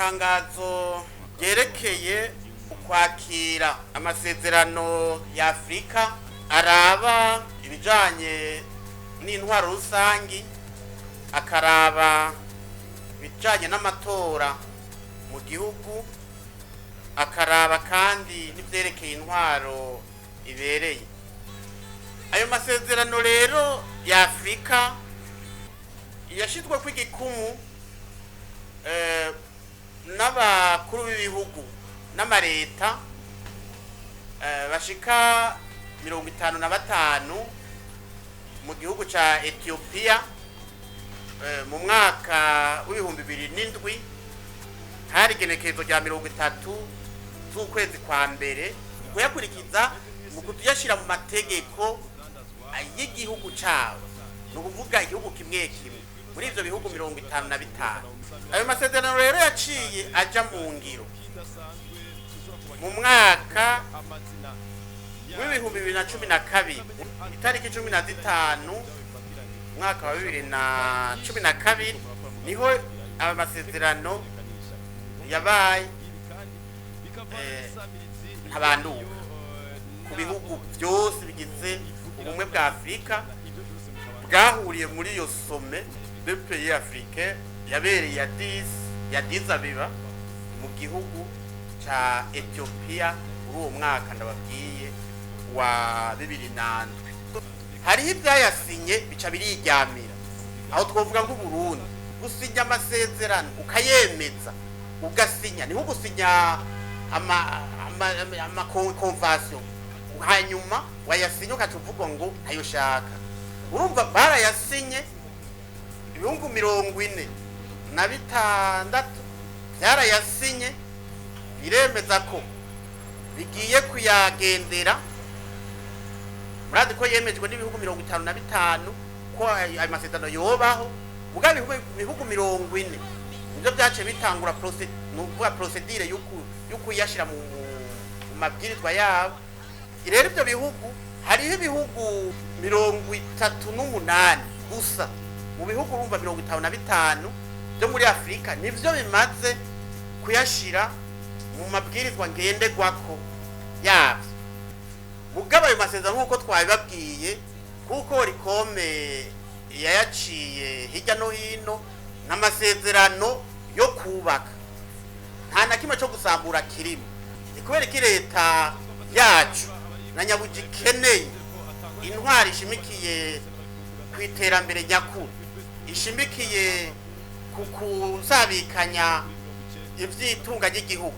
itangazo ryerekeye ukwakira amasezerano ya Afrika araba ibijanye n'intwaro rusangi, akaraba ibijanye n'amatora mu gihugu, akaraba kandi n'ivyerekeye intwaro ibereye. Ayo masezerano rero ya Afrika yashizwe kw'igikumu n'abakuru b'ibihugu n'amareta bashika 55 mu gihugu ca Ethiopia mu mwaka w'ibihumbi 2007 hari igenekerezo rya 30 z'ukwezi kwa mbere kuyakurikiza mu kutuyashira mu mategeko y'igihugu cabo, no kuvuga igihugu kimwe kimwe muri ivyo bihugu 55. Ayo masezerano rero yaciye aja mu ngiro mu mwaka w'ibihumbi 2012 itariki 15 mwaka wa 2012 niho aba masezerano yabaye ntabanduka ku bihugu byose bigize ubumwe bwa Afrika bwahuriye muri iyo some de pays africain yabereye ya Addis Abeba mu gihugu ca Ethiopia muri uwo mwaka ndababwiye wa 2007. Hariho ibyayasinye bica biriryamira, aho twovuga nk'u Burundi gusinya amasezerano ukayemeza ugasinya, niho gusinya ama convention hanyuma wayasinya ukacuvuga ngo ntayo shaka. Urumva barayasinye ibihugu 46 byarayasinye biremeza ko bigiye kuyagendera. Muradi ko yemejwe n'ibihugu 55 ko ayo masezerano yobaho, mugabe ibihugu 40 nivyo byace bitangura procedure yuko yashira mu mabwirizwa yabo. Rero ibyo bihugu hariho ibihugu 38 gusa mu bihugu urumva 55 byo muri Afrika nivyo bimaze kuyashira mu mabwirizwa ngenderwako yavyo. Mugaba ayo masezerano nkuko twabibabwiye, kuko rikome yayaciye hirya no hino n'amasezerano yo kubaka, nta na kimwe cyo gusambura kirimo. Ni kubera iki leta yacu na nyabuji keneye intwari ishimikiye ku iterambere nyakuri, ishimikiye ku kusabikanya ivyitunga ry'igihugu.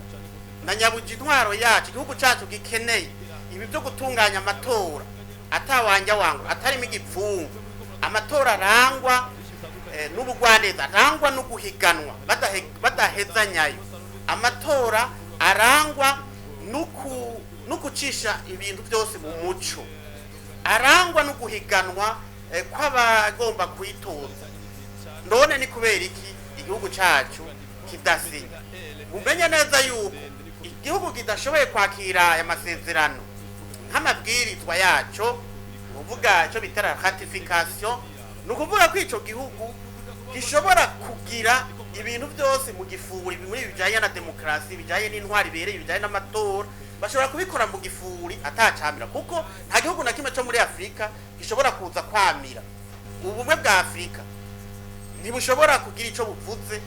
Na nyabuji intwaro yacu igihugu cacu gikeneye ibi byo gutunganya amatora atawanja wangu atarimo igipfungu, amatora arangwa n'ubugwaneza, arangwa no guhiganwa badahezanyayo, amatora arangwa nukucisha ibintu byose mu muco, arangwa no guhiganwa kw'abagomba kwitoza. Ndone ni kubera iki igihugu cacu kidasinya? Mumenye neza yuko igihugu kidashoboye kwakira aya masezerano nk'amabwirizwa yaco, uvuga ico bitara ratification, nukuvuga ko ico gihugu gishobora kugira ibintu byose mu gifuri muri bijanye na demokrasi, bijanye n'intwari ibereye, bijanye n'amatora, bashobora kubikora mu gifuri atacamira, kuko nta gihugu na kimwe cyo muri Afrika gishobora kuza kwamira. Ubumwe bwa Afrika ntibushobora kugira ico buvuze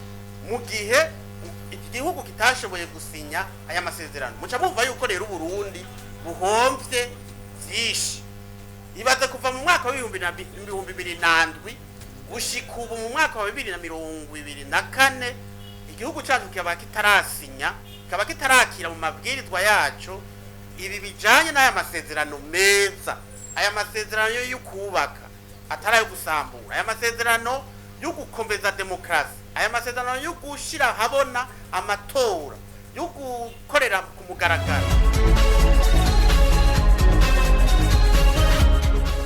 mu gihe igihugu kitashoboye gusinya aya masezerano. Muca mumva yuko rero Burundi buhomvye vyinshi. Ibaze kuva mu mwaka wa 2007 gushika ubu mu mwaka wa 2024 igihugu cyacu kaba kitarasinya, kaba kitarakira mu mabwirizwa yacu ibi bijanye n'aya masezerano meza, aya masezerano yo kubaka atarayo gusambura, aya masezerano yo gukomeza demokrasi, aya masezerano yo gushira habona amatora, yo gukorera ku mugaragaro.